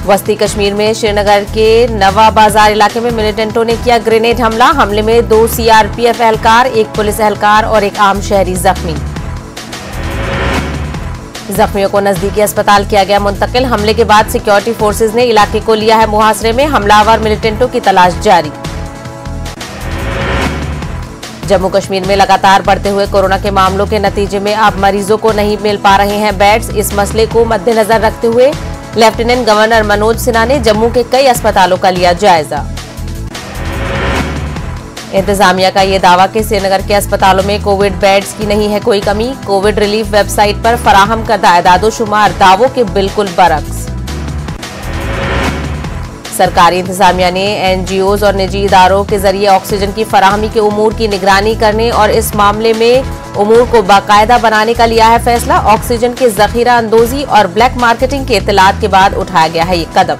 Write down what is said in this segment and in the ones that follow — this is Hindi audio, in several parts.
वस्ती कश्मीर में श्रीनगर के नवा बाजार इलाके में मिलिटेंटों ने किया ग्रेनेड हमला। हमले में 2 सीआरपीएफ एहलकार, 1 पुलिस एहलकार और 1 आम शहरी जख्मी। जख्मियों को नजदीकी अस्पताल किया गया मुंतकिल। हमले के बाद सिक्योरिटी फोर्सेज ने इलाके को लिया है मुहासरे में। हमलावर मिलिटेंटों की तलाश जारी। जम्मू कश्मीर में लगातार बढ़ते हुए कोरोना के मामलों के नतीजे में अब मरीजों को नहीं मिल पा रहे हैं बेड्स। इस मसले को मद्देनजर रखते हुए लेफ्टिनेंट गवर्नर मनोज सिन्हा ने जम्मू के कई अस्पतालों का लिया जायजा। इंतजामिया का ये दावा कि श्रीनगर के अस्पतालों में कोविड बेड्स की नहीं है कोई कमी। कोविड रिलीफ वेबसाइट पर फराहम करदा एदादोशुमार दावों के बिल्कुल बरक्स। सरकारी इंतजामिया ने एनजीओज और निजी इदारों के जरिए ऑक्सीजन की फराहमी के उमूर की निगरानी करने और इस मामले में उमूर को बाकायदा बनाने का लिया है फैसला। ऑक्सीजन के जखीरा अंदोजी और ब्लैक मार्केटिंग के इत्तलात के बाद उठाया गया है ये कदम।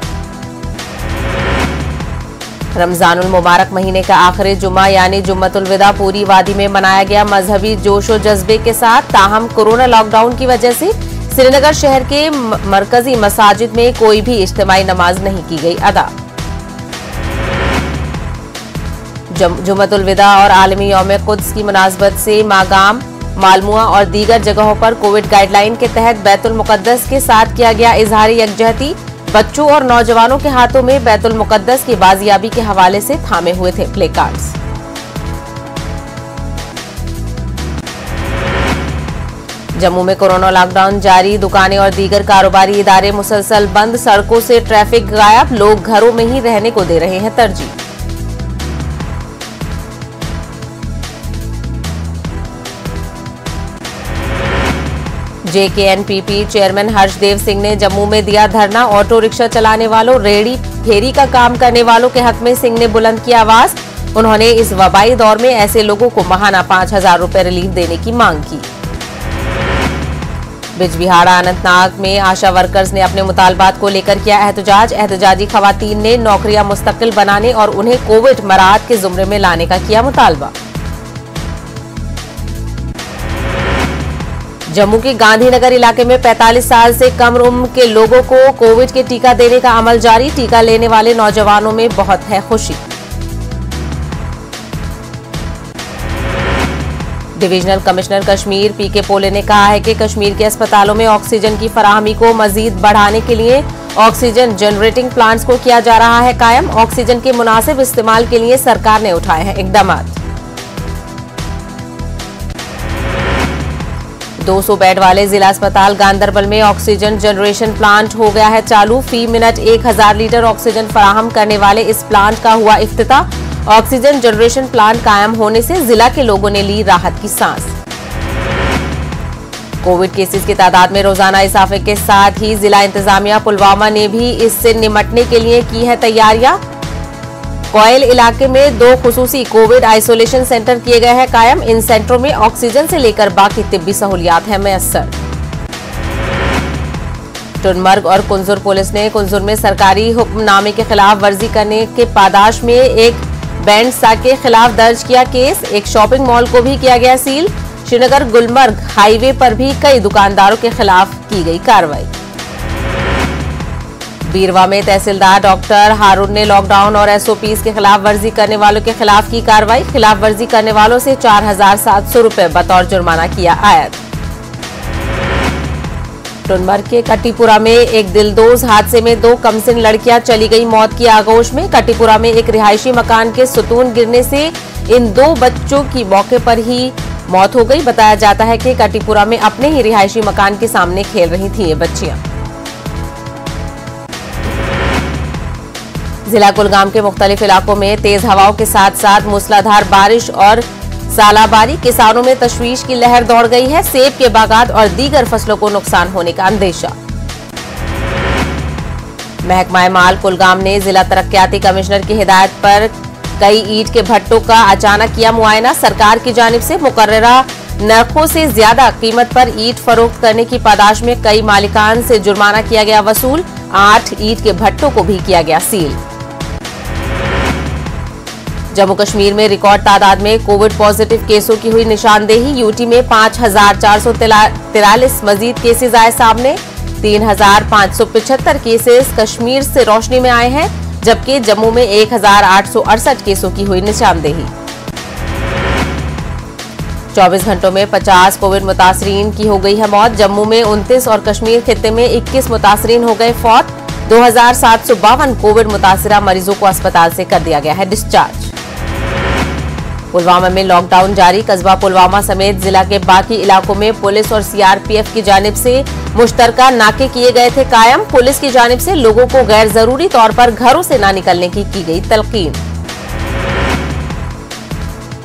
रमजानुल मुबारक महीने का आखिरी जुमा यानी जुम्मतुल विदा पूरी वादी में मनाया गया मजहबी जोशो जज्बे के साथ। ताहम कोरोना लॉकडाउन की वजह से श्रीनगर शहर के मरकजी मसाजिद में कोई भी इज्तिमाई नमाज नहीं की गई अदा। जुम्मतुल विदा और आलमी यौम कुद्स की मुनासबत से मागाम, मालमुआ और दीगर जगहों पर कोविड गाइडलाइन के तहत बैतुल मुकद्दस के साथ किया गया इजहारी यकजहती। बच्चों और नौजवानों के हाथों में बैतुल मुकद्दस की बाजियाबी के हवाले से थामे हुए थे प्ले कार्ड्स। जम्मू में कोरोना लॉकडाउन जारी। दुकानें और दीगर कारोबारी इदारे मुसलसल बंद। सड़कों से ट्रैफिक गायब। लोग घरों में ही रहने को दे रहे हैं तरजीह। जेकेएनपीपी चेयरमैन हर्षदेव सिंह ने जम्मू में दिया धरना। ऑटो रिक्शा चलाने वालों, रेहड़ी फेरी का काम करने वालों के हक में सिंह ने बुलंद की आवाज। उन्होंने इस वबाई दौर में ऐसे लोगों को माहाना 5,000 रुपए रिलीफ देने की मांग की। बिजबिहाड़ा अनंतनाग में आशा वर्कर्स ने अपने मुतालबात को लेकर किया एहतजाज। एहतजाजी खवातीन ने नौकरियां मुस्तकिल बनाने और उन्हें कोविड मराहत के जुमरे में लाने का किया मुतालबा। जम्मू के गांधीनगर इलाके में 45 साल से कम उम्र के लोगों को कोविड के टीका देने का अमल जारी। टीका लेने वाले नौजवानों में बहुत है खुशी। डिविजनल कमिश्नर कश्मीर पीके पोले ने कहा है कि कश्मीर के अस्पतालों में ऑक्सीजन की फराहमी को मजीद बढ़ाने के लिए ऑक्सीजन जनरेटिंग प्लांट्स को किया जा रहा है कायम। ऑक्सीजन के मुनासिब इस्तेमाल के लिए सरकार ने उठाए हैं इकदामात। 200 बेड वाले जिला अस्पताल गांदरबल में ऑक्सीजन जनरेशन प्लांट हो गया है चालू। फी मिनट 1000 लीटर ऑक्सीजन फराहम करने वाले इस प्लांट का हुआ इफ्तिताह। ऑक्सीजन जनरेशन प्लांट कायम होने से जिला के लोगों ने ली राहत की सांस। कोविड केसेस की तादाद में रोजाना इजाफे के साथ ही जिला इंतजामिया पुलवामा ने भी इससे निपटने के लिए की है तैयारियां। कोयल इलाके में 2 खुसूसी कोविड आइसोलेशन सेंटर किए गए हैं कायम। इन सेंटरों में ऑक्सीजन से लेकर बाकी तिब्बी सहूलियात हैं मैसर। टुनमर्ग और कुंजुर पुलिस ने कुंजुर में सरकारी हुक्मनामे के खिलाफ वर्जी करने के पादाश में एक बैंड सा के खिलाफ दर्ज किया केस। एक शॉपिंग मॉल को भी किया गया सील। श्रीनगर गुलमर्ग हाईवे पर भी कई दुकानदारों के खिलाफ की गई कार्रवाई। बीरवा में तहसीलदार डॉक्टर हारून ने लॉकडाउन और एसओपीज के खिलाफ वर्जी करने वालों के खिलाफ की कार्रवाई। खिलाफ वर्जी करने वालों से 4,700 रुपए बतौर जुर्माना किया आयत। टुनमर्ग के कटीपुरा में एक दिलदोज हादसे में 2 कमसिन लड़कियां चली गई मौत की आगोश में। कटीपुरा में एक रिहायशी मकान के सुतून गिरने से इन 2 बच्चों की मौके पर ही मौत हो गई। बताया जाता है कि कटीपुरा में अपने ही रिहायशी मकान के सामने खेल रही थी ये बच्चियां। जिला कुलगाम के मुख्तलिफ इलाकों में तेज हवाओं के साथ साथ मूसलाधार बारिश और सालाबारी। किसानों में तशवीश की लहर दौड़ गई है। सेब के बागात और दीगर फसलों को नुकसान होने का अंदेशा। महकमा माल कुलगाम ने जिला तरक्याती कमिश्नर की हिदायत पर कई ईंट के भट्टों का अचानक किया मुआयना। सरकार की जानिब से मुकर्ररा नरखों से ज्यादा कीमत पर ईंट फरोख्त करने की पादाश में कई मालिकान से जुर्माना किया गया वसूल। 8 ईंट के भट्टों को भी किया गया सील। जम्मू कश्मीर में रिकॉर्ड तादाद में कोविड पॉजिटिव केसों की हुई निशानदेही। यूटी में 5,443 मजीद केसेज आए सामने। 3,575 केसेस कश्मीर से रोशनी में आए हैं, जबकि जम्मू में 1,868 केसों की हुई निशानदेही। 24 घंटों में 50 कोविड मुतासरीन की हो गई है मौत। जम्मू में 29 और कश्मीर खित्ते में 21 मुतासरीन हो गए फौत। 2,752 कोविड मुतासरा मरीजों को अस्पताल से कर दिया गया है डिस्चार्ज। पुलवामा में लॉकडाउन जारी। कस्बा पुलवामा समेत जिला के बाकी इलाकों में पुलिस और सीआरपीएफ की जानिब से मुश्तरका नाके किए गए थे कायम। पुलिस की जानिब से लोगों को गैर जरूरी तौर पर घरों से न निकलने की गई तलकीन।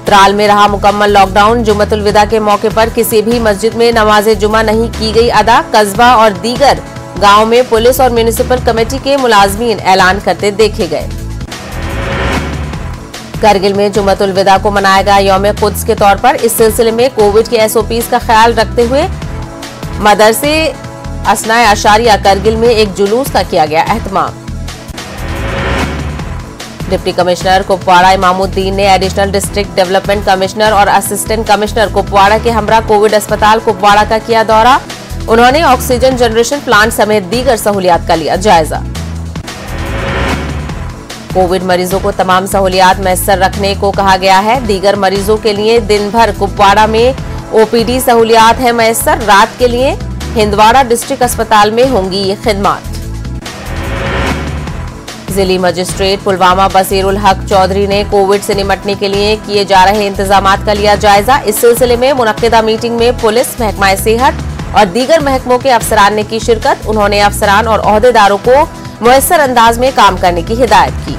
त्राल में रहा मुकम्मल लॉकडाउन। जुम्मतुल विदा के मौके पर किसी भी मस्जिद में नमाज जुमा नहीं की गई अदा। कस्बा और दीगर गांव में पुलिस और म्युनिसिपल कमेटी के मुलाजमीन ऐलान करते देखे गए। करगिल में जुम्मतुल विदा को मनाया गया यौम कुद्स के तौर पर। इस सिलसिले में कोविड के एसओपीज का ख्याल रखते हुए मदरसे असनाए अशारिया करगिल में एक जुलूस का किया गया एहतमाम। डिप्टी कमिश्नर कुपवाड़ा इमामुद्दीन ने एडिशनल डिस्ट्रिक्ट डेवलपमेंट कमिश्नर और असिस्टेंट कमिश्नर कुपवाड़ा के हमरा कोविड अस्पताल कुपवाड़ा का किया दौरा। उन्होंने ऑक्सीजन जनरेशन प्लांट समेत दीगर सहूलियात का लिया जायजा। कोविड मरीजों को तमाम सहूलियात मैसर रखने को कहा गया है। दीगर मरीजों के लिए दिन भर कुपवाड़ा में ओपीडी सहूलियात है मैसर। रात के लिए हिंदवाड़ा डिस्ट्रिक्ट अस्पताल में होंगी ये खिदमात। जिली मजिस्ट्रेट पुलवामा बसीरुल हक चौधरी ने कोविड से निपटने के लिए किए जा रहे इंतजामात का लिया जायजा। इस सिलसिले में मुनक्किदा मीटिंग में पुलिस, महकमा सेहत और दीगर महकमों के अफसरान ने की शिरकत। उन्होंने अफसरान और ओहदेदारों को मुयस्सर अंदाज में काम करने की हिदायत की।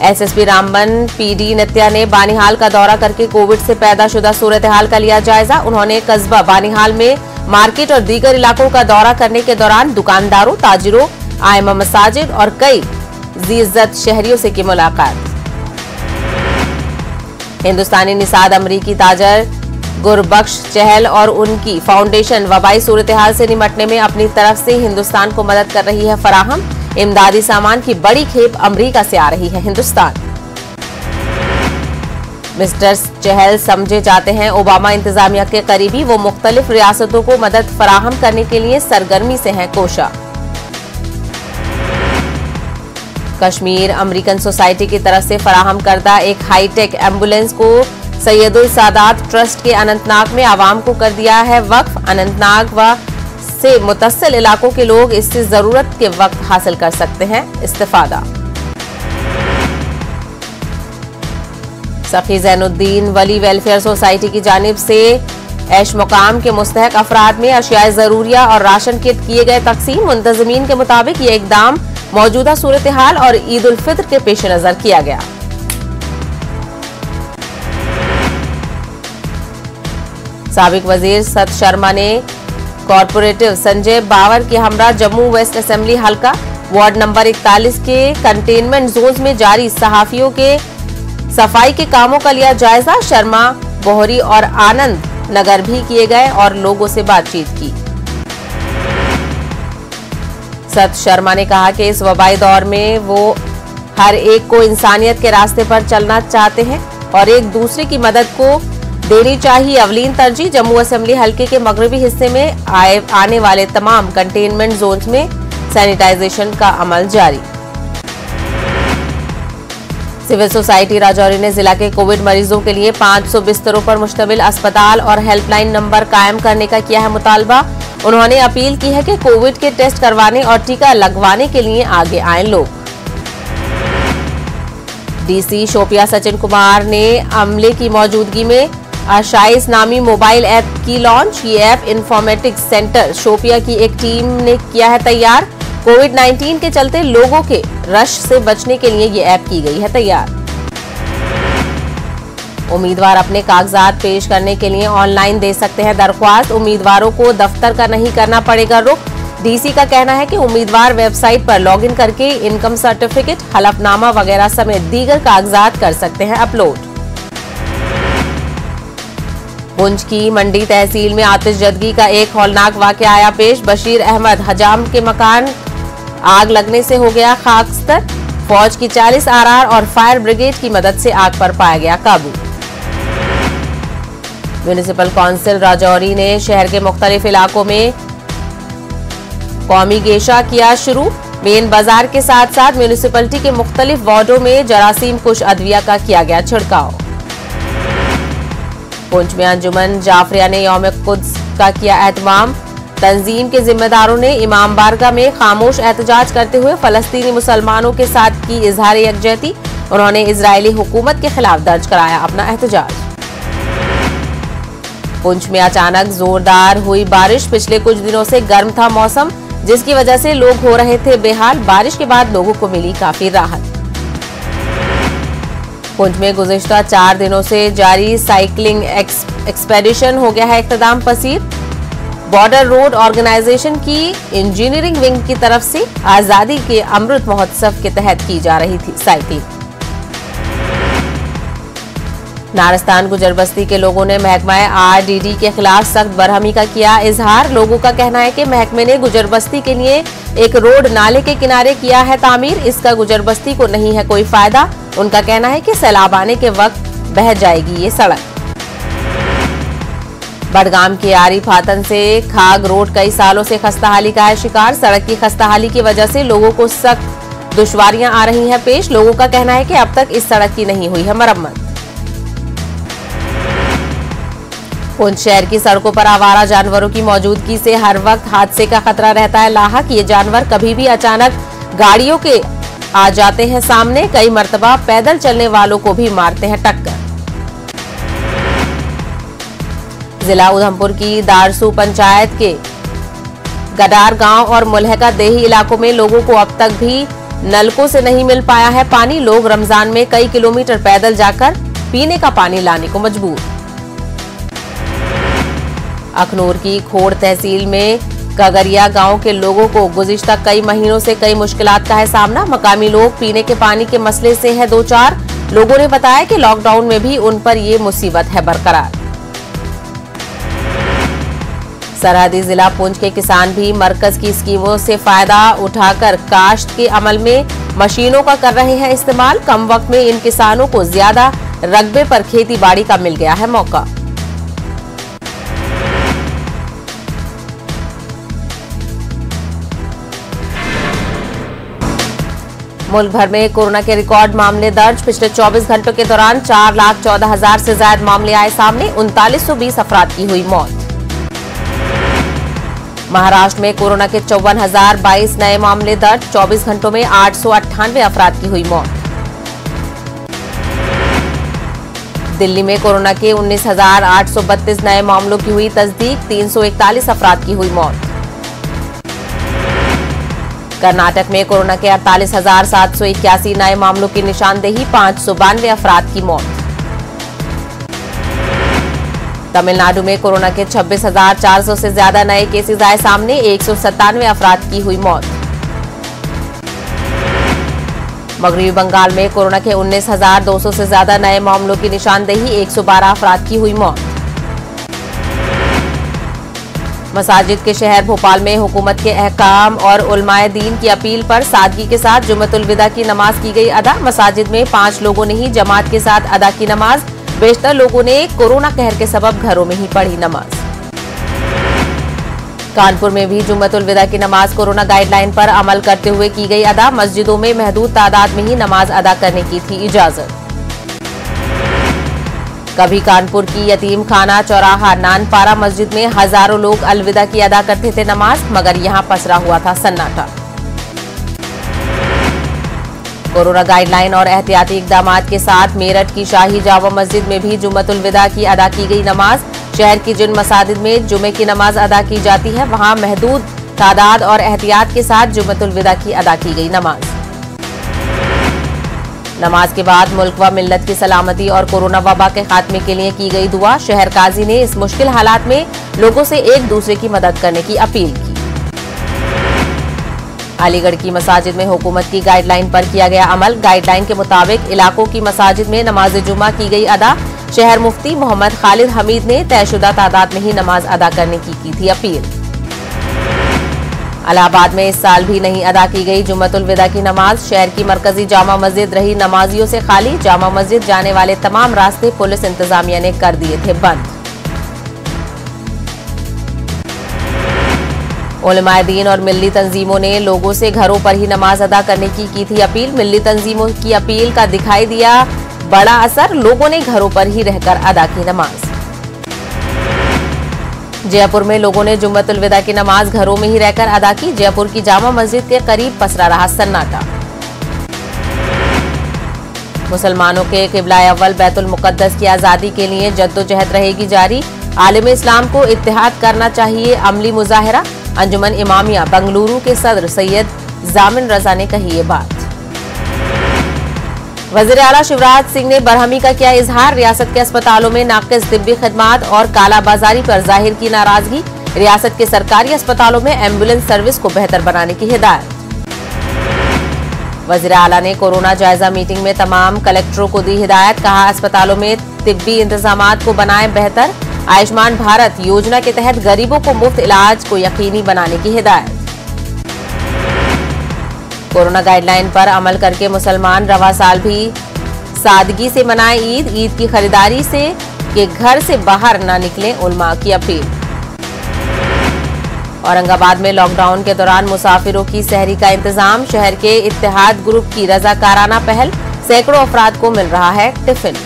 एसएसपी रामबन पीडी नित्या ने बानिहाल का दौरा करके कोविड से पैदा शुदा सूरत हाल का लिया जायजा। उन्होंने कस्बा बानिहाल में मार्केट और दीगर इलाकों का दौरा करने के दौरान दुकानदारों, ताजिरों, आइमा मसाजिद और कई ज़िय्ज़त शहरियों से की मुलाकात। हिंदुस्तानी निसाद अमरीकी ताजर गुरबख्श चहल और उनकी फाउंडेशन वबाई सूरत हाल से निपटने में अपनी तरफ से हिंदुस्तान को मदद कर रही है फराहम। इमदादी सामान की बड़ी खेप अमरीका से आ रही है हिंदुस्तान। मिस्टर चहल समझे जाते हैं ओबामा इंतजामिया के करीबी। वो मुख्तलिफ रियासतों को मदद फराहम करने के लिए सरगर्मी से हैं कोशा। कश्मीर अमेरिकन सोसाइटी की तरफ से फराहम करदा एक हाईटेक एम्बुलेंस को सैयदुल सादात ट्रस्ट के अनंतनाग में आवाम को कर दिया है वक्फ। अनंतनाग व से मुतस्सिल इलाकों के लोग इससे जरूरत के वक्त हासिल कर सकते हैं इस्तिफादा। सखी ज़ैनुद्दीन वली वेलफेयर सोसाइटी की जानिब से ऐश मुकाम के मुस्तहक अफराद में अशियाए जरूरिया और राशन किट किए गए तकसीम। मुंतजमीन के मुताबिक ये इकदाम मौजूदा सूरत हाल और ईद उल फित्र के पेश नजर किया गया। साबिक वजीर सत शर्मा ने कॉरपोरेटिव संजय बावर के हमरा जम्मू वेस्ट असेंबली हल्का वार्ड नंबर 41 के कंटेनमेंट जोन में जारी सहाफियों के सफाई के कामों का लिया जायजा। शर्मा, बोहरी और आनंद नगर भी किए गए और लोगों से बातचीत की। सत शर्मा ने कहा कि इस वबाई दौर में वो हर एक को इंसानियत के रास्ते पर चलना चाहते हैं और एक दूसरे की मदद को देनी चाहिए अवलीन तरजीह। जम्मू असेंबली हल्के के मगरबी हिस्से में आने वाले तमाम कंटेनमेंट जोन्स में सैनिटाइजेशन का अमल जारी। सिविल सोसाइटी राजौरी ने जिला के कोविड मरीजों के लिए 500 बिस्तरों पर मुश्तमिल अस्पताल और हेल्पलाइन नंबर कायम करने का किया है मुतालबा। उन्होंने अपील की है कि कोविड के टेस्ट करवाने और टीका लगवाने के लिए आगे आए लोग। डीसी शोपिया सचिन कुमार ने अमले की मौजूदगी में आशाइस नामी मोबाइल ऐप की लॉन्च। ये ऐप इंफॉर्मेटिक्स सेंटर शोपिया की एक टीम ने किया है तैयार। कोविड-19 के चलते लोगों के रश से बचने के लिए ये ऐप की गई है तैयार। उम्मीदवार अपने कागजात पेश करने के लिए ऑनलाइन दे सकते हैं दरख्वास्त। उम्मीदवारों को दफ्तर का नहीं करना पड़ेगा रुख। डीसी का कहना है कि उम्मीदवार वेबसाइट पर लॉगिन करके इनकम सर्टिफिकेट, हलफनामा वगैरह समेत दीगर कागजात कर सकते हैं अपलोड। पुंछ की मंडी तहसील में आतिशजदगी का एक हौलनाक वाकया आया पेश। बशीर अहमद हजाम के मकान आग लगने से हो गया खाकस्तर। फौज की 40 आरआर और फायर ब्रिगेड की मदद से आग पर पाया गया काबू। म्युनिसिपल काउंसिल राजौरी ने शहर के मुख्तलिफ इलाकों में कौमी गेशा किया शुरू। मेन बाजार के साथ साथ म्युनिसिपलिटी के मुख्तलिफ वार्डों में जरासीम कुश अद्विया का किया गया छिड़काव। पुंछ में अंजुमन जाफरिया ने यौम कुद्स का किया एहतमाम। तंजीम के जिम्मेदारों ने इमाम बारगाह में खामोश एहतजाज करते हुए फलस्तीनी मुसलमानों के साथ की इजहार यकजहती। उन्होंने इजरायली हुकूमत के खिलाफ दर्ज कराया अपना एहतजाज। पुंछ में अचानक जोरदार हुई बारिश। पिछले कुछ दिनों से गर्म था मौसम, जिसकी वजह से लोग हो रहे थे बेहाल। बारिश के बाद लोगों को मिली काफी राहत। पुंछ में गुज़िश्ता 4 दिनों से जारी साइकिलिंग एक्सपेडिशन हो गया है इख्तिताम पसीर। बॉर्डर रोड ऑर्गेनाइजेशन की इंजीनियरिंग विंग की तरफ से आजादी के अमृत महोत्सव के तहत की जा रही थी साइकिलिंग। नारस्तान गुजरबस्ती के लोगों ने महकमा आरडीडी के खिलाफ सख्त बरहमी का किया इजहार। लोगों का कहना है कि महकमे ने गुजरबस्ती के लिए एक रोड नाले के किनारे किया है तामीर, इसका गुजरबस्ती को नहीं है कोई फायदा। उनका कहना है कि सैलाब आने के वक्त बह जाएगी ये सड़क। बडगाम के आरी फातन से खाग रोड कई सालों से खस्ताहाली का है शिकार। सड़क की खस्ताहाली की वजह से लोगों को सख्त दुश्वारियां आ रही हैं पेश। लोगों का कहना है कि अब तक इस सड़क की नहीं हुई है मरम्मत। पुंछ शहर की सड़कों पर आवारा जानवरों की मौजूदगी से हर वक्त हादसे का खतरा रहता है लाहक। ये जानवर कभी भी अचानक गाड़ियों के आ जाते हैं सामने। कई मर्तबा पैदल चलने वालों को भी मारते हैं टक्कर। जिला उधमपुर की दारसू पंचायत के गडार गांव और मुलहका देही इलाकों में लोगों को अब तक भी नलकों से नहीं मिल पाया है पानी। लोग रमजान में कई किलोमीटर पैदल जाकर पीने का पानी लाने को मजबूर। अखनूर की खोड़ तहसील में कगरिया गांव के लोगों को गुज़िश्ता कई महीनों से कई मुश्किलात का है सामना। मकामी लोग पीने के पानी के मसले से है दो चार। लोगों ने बताया कि लॉकडाउन में भी उन पर ये मुसीबत है बरकरार। सरहदी जिला पुंछ के किसान भी मरकज की स्कीमों से फायदा उठाकर काश्त के अमल में मशीनों का कर रहे हैं इस्तेमाल। कम वक्त में इन किसानों को ज्यादा रकबे पर खेती बाड़ी का मिल गया है मौका। मुल्क भर में कोरोना के रिकॉर्ड मामले दर्ज। पिछले 24 घंटों के दौरान 4,14,000 से ज्यादा मामले आए सामने। 3920 अफराद की हुई मौत। महाराष्ट्र में कोरोना के 54,022 नए मामले दर्ज। 24 घंटों में 898 अफराद की हुई मौत। दिल्ली में कोरोना के 19,832 नए मामलों की हुई तस्दीक। 341 अफराद की हुई मौत। कर्नाटक में कोरोना के 48,781 नए मामलों की निशानदेही। 592 अफराद की मौत। तमिलनाडु में कोरोना के 26,400 से ज्यादा नए केसेस आए सामने। 197 अफराद की हुई मौत। मगरबी बंगाल में कोरोना के 19,200 से ज्यादा नए मामलों की निशानदेही। 112 अफराद की हुई मौत। मसाजिद के शहर भोपाल में हुकूमत के अहकाम और उलमाए दीन की अपील पर सादगी के साथ जुम्मतुल विदा की नमाज की गई अदा। मसाजिद में 5 लोगों ने ही जमात के साथ अदा की नमाज। बेशतर लोगों ने कोरोना कहर के सबब घरों में ही पढ़ी नमाज। कानपुर में भी जुम्मतुल विदा की नमाज कोरोना गाइडलाइन पर अमल करते हुए की गई अदा। मस्जिदों में महदूद तादाद में ही नमाज अदा करने की थी इजाजत। कभी कानपुर की यतीम खाना चौराहा नानपारा मस्जिद में हजारों लोग अलविदा की अदा करते थे नमाज, मगर यहां पसरा हुआ था सन्नाटा। कोरोना गाइडलाइन और एहतियाती इकदाम के साथ मेरठ की शाही जामा मस्जिद में भी जुम्मतुल विदा की अदा की गई नमाज। शहर की जिन मसाजिद में जुमे की नमाज अदा की जाती है वहां महदूद तादाद और एहतियात के साथ जुम्मतुल विदा की अदा की गई नमाज। नमाज के बाद मुल्क व मिल्लत की सलामती और कोरोना वबा के खात्मे के लिए की गई दुआ। शहर काजी ने इस मुश्किल हालात में लोगों से एक दूसरे की मदद करने की अपील की। अलीगढ़ की मसाजिद में हुकूमत की गाइडलाइन पर किया गया अमल। गाइडलाइन के मुताबिक इलाकों की मसाजिद में नमाज जुमा की गई अदा। शहर मुफ्ती मोहम्मद खालिद हमीद ने तयशुदा तादाद में ही नमाज अदा करने की थी अपील। इलाहाबाद में इस साल भी नहीं अदा की गई जुम्मतुल विदा की नमाज। शहर की मरकजी जामा मस्जिद रही नमाजियों से खाली। जामा मस्जिद जाने वाले तमाम रास्ते पुलिस इंतजामिया ने कर दिए थे बंद। उलमाए दीन और मिल्ली तंजीमों ने लोगों से घरों पर ही नमाज अदा करने की थी अपील। मिल्ली तंजीमों की अपील का दिखाई दिया बड़ा असर, लोगों ने घरों पर ही रहकर अदा की नमाज। जयपुर में लोगों ने जुम्मतुल विदा की नमाज घरों में ही रहकर अदा की। जयपुर की जामा मस्जिद के करीब पसरा रहा सन्नाटा। मुसलमानों के किबला अव्वल बैतुल मुकद्दस की आजादी के लिए जद्दोजहद रहेगी जारी। आलिम इस्लाम को इत्तेहाद करना चाहिए अमली मुजाहिरा। अंजुमन इमामिया बंगलुरु के सदर सैयद जामिन रजा ने कही ये बात। वजीर आला शिवराज सिंह ने बरहमी का किया इजहार। रियासत के अस्पतालों में नाकिस तिब्बी खिदमात और कालाबाजारी पर जाहिर की नाराजगी। रियासत के सरकारी अस्पतालों में एम्बुलेंस सर्विस को बेहतर बनाने की हिदायत। वजीर आला ने कोरोना जायजा मीटिंग में तमाम कलेक्टरों को दी हिदायत। कहा अस्पतालों में तिब्बी इंतजामात को बनाए बेहतर। आयुष्मान भारत योजना के तहत गरीबों को मुफ्त इलाज को यकीनी बनाने की हिदायत। कोरोना गाइडलाइन पर अमल करके मुसलमान रवा साल भी सादगी से मनाए ईद। ईद की खरीदारी से के घर से बाहर न निकलें, उलमा की अपील। औरंगाबाद में लॉकडाउन के दौरान मुसाफिरों की सहरी का इंतजाम। शहर के इत्तेहाद ग्रुप की रजाकाराना पहल, सैकड़ों अफराद को मिल रहा है टिफिन।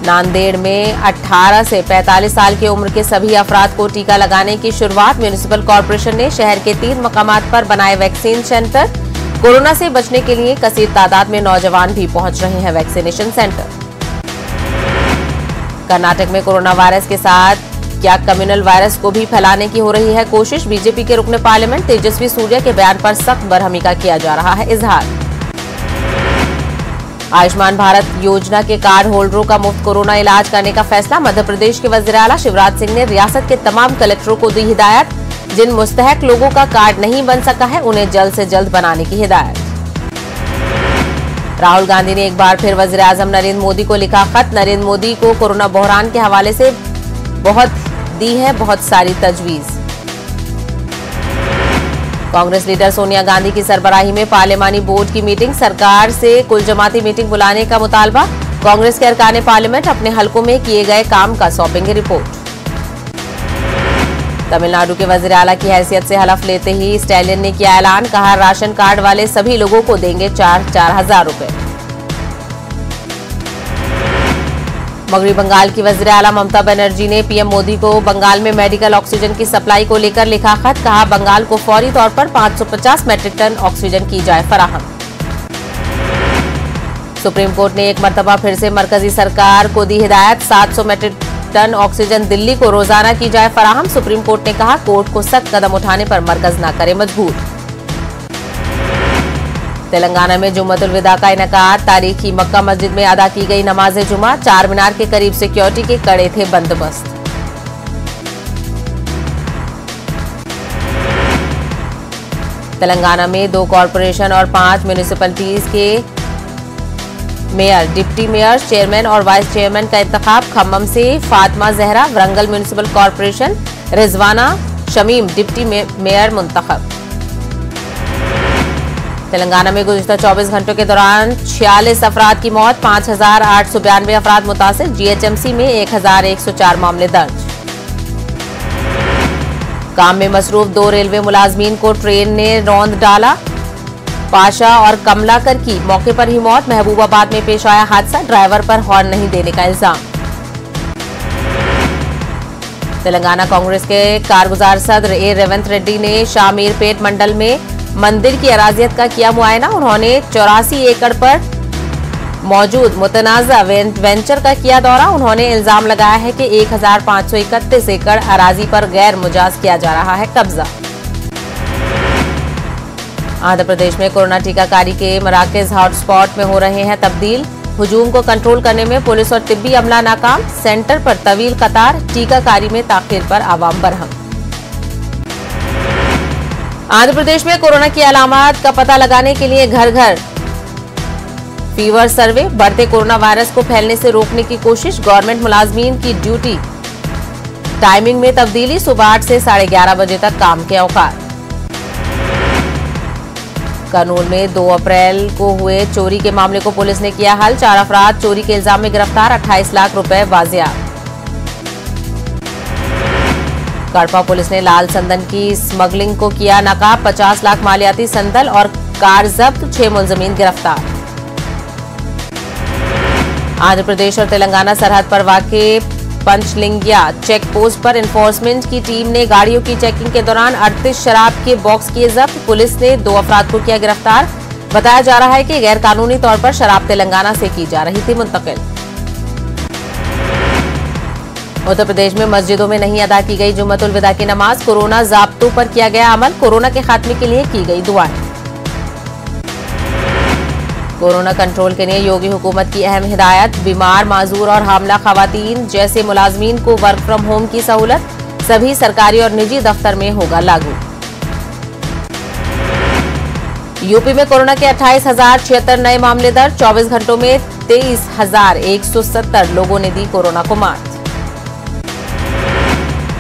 नांदेड़ में 18 से 45 साल की उम्र के सभी अफराद को टीका लगाने की शुरुआत। म्युनिसिपल कॉर्पोरेशन ने शहर के 3 मकामात पर बनाए वैक्सीन सेंटर। कोरोना से बचने के लिए कसीर तादाद में नौजवान भी पहुंच रहे हैं वैक्सीनेशन सेंटर। कर्नाटक में कोरोना वायरस के साथ क्या कम्युनल वायरस को भी फैलाने की हो रही है कोशिश। बीजेपी के रुकने पार्लियामेंट तेजस्वी सूर्या के बयान पर सख्त बरहमी का किया जा रहा है इजहार। आयुष्मान भारत योजना के कार्ड होल्डरों का मुफ्त कोरोना इलाज करने का फैसला। मध्य प्रदेश के वजीर आला शिवराज सिंह ने रियासत के तमाम कलेक्टरों को दी हिदायत। जिन मुस्तहक लोगों का कार्ड नहीं बन सका है उन्हें जल्द से जल्द बनाने की हिदायत। राहुल गांधी ने एक बार फिर वजीर आजम नरेंद्र मोदी को लिखा खत। नरेंद्र मोदी को कोरोना बहरान के हवाले से दी है बहुत सारी तजवीज। कांग्रेस लीडर सोनिया गांधी की सरबराही में पार्लियामानी बोर्ड की मीटिंग। सरकार से कुल जमाती मीटिंग बुलाने का मुतालबा। कांग्रेस के अरकान पार्लियामेंट अपने हलकों में किए गए काम का सौंपेंगे रिपोर्ट। तमिलनाडु के वजीर आला की हैसियत से हलफ लेते ही स्टैलिन ने किया ऐलान। कहा राशन कार्ड वाले सभी लोगों को देंगे 4,000 रुपए। मगरी बंगाल की वजीर आला ममता बनर्जी ने पीएम मोदी को बंगाल में मेडिकल ऑक्सीजन की सप्लाई को लेकर लिखा खत। कहा बंगाल को फौरी तौर पर 550 मैट्रिक टन ऑक्सीजन की जाए फराहम। सुप्रीम कोर्ट ने एक मरतबा फिर से मरकजी सरकार को दी हिदायत। 700 मैट्रिक टन ऑक्सीजन दिल्ली को रोजाना की जाए फराहम। सुप्रीम कोर्ट ने कहा कोर्ट को सख्त कदम उठाने पर मरकज न करे मजबूर। तेलंगाना में जुम्मतुल विदा का इनेकाद। तारीखी मक्का मस्जिद में अदा की गई नमाज जुमा। चार मीनार के करीब सिक्योरिटी के कड़े थे बंदोबस्त। तेलंगाना में 2 कॉरपोरेशन और 5 म्युनिसिपैलिटीज के मेयर, डिप्टी मेयर, चेयरमैन और वाइस चेयरमैन का इंतखाब। खम्मम से Fatima Zahra, Warangal municipal corporation Rizwana Shamim deputy mayor मुंतखब। तेलंगाना में गुज़िश्ता 24 घंटों के दौरान 46 अफराद की मौत, 5,892 अफराद मुतासिर। जीएचएमसी में 1,104 मामले दर्ज। काम में मसरूफ 2 रेलवे मुलाजमीन को ट्रेन ने रौंद डाला। पाशा और कमलाकर की मौके पर ही मौत। महबूबाबाद में पेश आया हादसा। ड्राइवर पर हॉर्न नहीं देने का इल्जाम। तेलंगाना कांग्रेस के कारगुजार सदर ए रेवंत रेड्डी ने शामीरपेट मंडल में मंदिर की अराजियत का किया मुआयना। उन्होंने 84 एकड़ पर मौजूद मुतनाज़ा वेंचर का किया दौरा। उन्होंने इल्जाम लगाया है कि 1,531 एकड़ अराजी पर गैर मुजाज किया जा रहा है कब्जा। आंध्र प्रदेश में कोरोना टीकाकारी के मराकज हॉटस्पॉट में हो रहे हैं तब्दील। हुजूम को कंट्रोल करने में पुलिस और तिब्बी अमला नाकाम। सेंटर पर तवील कतार। टीकाकारी में ताखीर पर आवाम बरहम। आंध्र प्रदेश में कोरोना की अलामत का पता लगाने के लिए घर घर फीवर सर्वे। बढ़ते कोरोना वायरस को फैलने से रोकने की कोशिश। गवर्नमेंट मुलाजमीन की ड्यूटी टाइमिंग में तब्दीली। सुबह 8 से 11:30 बजे तक काम के औकात। कर्नूल में 2 अप्रैल को हुए चोरी के मामले को पुलिस ने किया हल। 4 अफराद चोरी के इल्जाम में गिरफ्तार। 28 लाख रुपए बाजियाब। कड़पा पुलिस ने लाल संदन की स्मगलिंग को किया नाकाब। 50 लाख मालियाती संदल और कार जब्त, 6 मुलजमीन गिरफ्तार। आंध्र प्रदेश और तेलंगाना सरहद पर वाक़े पंचलिंगिया चेक पोस्ट पर एनफोर्समेंट की टीम ने गाड़ियों की चेकिंग के दौरान 38 शराब के बॉक्स किए जब्त। पुलिस ने 2 अफराद को किया गिरफ्तार। बताया जा रहा है कि गैर कानूनी तौर पर शराब तेलंगाना से की जा रही थी मुंतकिल। उत्तर प्रदेश में मस्जिदों में नहीं अदा की गई जुम्मतुल विदा की नमाज। कोरोना ज़ाब्तों पर किया गया अमल। कोरोना के खात्मे के लिए की गई दुआएं। कोरोना कंट्रोल के लिए योगी हुकूमत की अहम हिदायत। बीमार, माजूर और हामला खवातीन जैसे मुलाजमीन को वर्क फ्रॉम होम की सहूलत सभी सरकारी और निजी दफ्तर में होगा लागू। यूपी में कोरोना के 28,076 नए मामले दर्ज। 24 घंटों में 23,170 लोगों ने दी कोरोना को मात।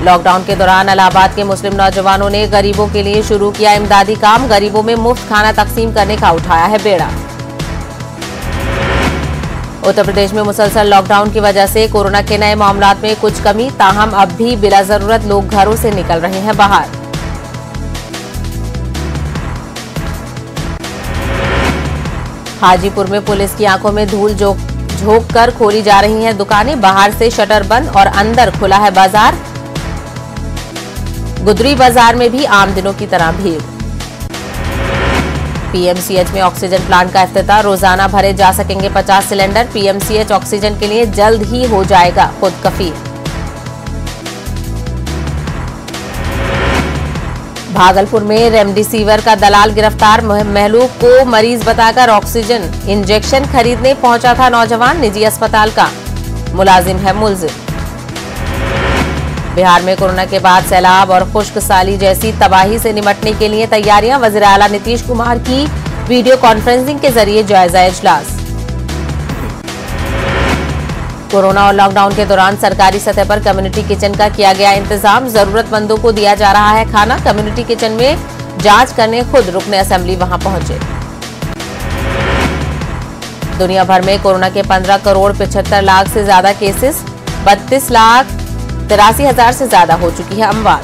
लॉकडाउन के दौरान इलाहाबाद के मुस्लिम नौजवानों ने गरीबों के लिए शुरू किया इमदादी काम। गरीबों में मुफ्त खाना तकसीम करने का उठाया है बेड़ा। उत्तर प्रदेश में मुसलसल लॉकडाउन की वजह से कोरोना के नए मामलात में कुछ कमी, ताहम अब भी बिला जरूरत लोग घरों से निकल रहे हैं बाहर। हाजीपुर में पुलिस की आंखों में धूल झोंक कर खोली जा रही हैं दुकानें। बाहर से शटर बंद और अंदर खुला है बाजार। गुदरी बाजार में भी आम दिनों की तरह भीड़। पीएमसीएच में ऑक्सीजन प्लांट का इफ्तिताह। रोजाना भरे जा सकेंगे 50 सिलेंडर। पीएमसीएच ऑक्सीजन के लिए जल्द ही हो जाएगा खुद कफील। भागलपुर में रेमडेसिविर का दलाल गिरफ्तार। महलूक को मरीज बताकर ऑक्सीजन इंजेक्शन खरीदने पहुंचा था नौजवान। निजी अस्पताल का मुलाजिम है मुलजिम। बिहार में कोरोना के बाद सैलाब और खुश्क साली जैसी तबाही से निपटने के लिए तैयारियां। वज़ीर आला नीतीश कुमार की वीडियो कॉन्फ्रेंसिंग के जरिए जायजा इजलास। कोरोना और लॉकडाउन के दौरान सरकारी सतह पर कम्युनिटी किचन का किया गया इंतजाम। जरूरतमंदों को दिया जा रहा है खाना। कम्युनिटी किचन में जांच करने खुद रुकने असेंबली वहां पहुंचे। दुनिया भर में कोरोना के 15 करोड़ 75 लाख से ज्यादा केसेस। 32,83,000 से ज्यादा हो चुकी है अमवात।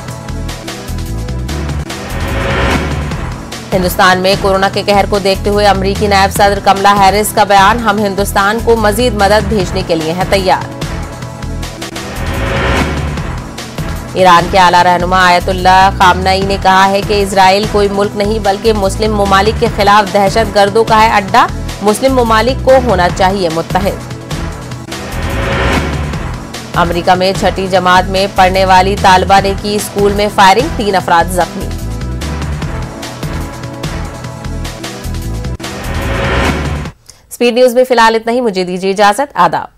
हिंदुस्तान में कोरोना के कहर को देखते हुए अमरीकी नायब सदर कमला हैरिस का बयान। हम हिंदुस्तान को मजीद मदद भेजने के लिए हैं तैयार। ईरान के आला रहनुमा आयतुल्लाह खामनई ने कहा है कि इजराइल कोई मुल्क नहीं बल्कि मुस्लिम ममालिक के खिलाफ दहशतगर्दों का है अड्डा। मुस्लिम ममालिक को होना चाहिए मुत्तहिद। अमेरिका में 6ठी जमात में पढ़ने वाली तालिबा ने की स्कूल में फायरिंग। 3 अफराद जख्मी। स्पीड न्यूज में फिलहाल इतना ही। मुझे दीजिए इजाजत। आदाब।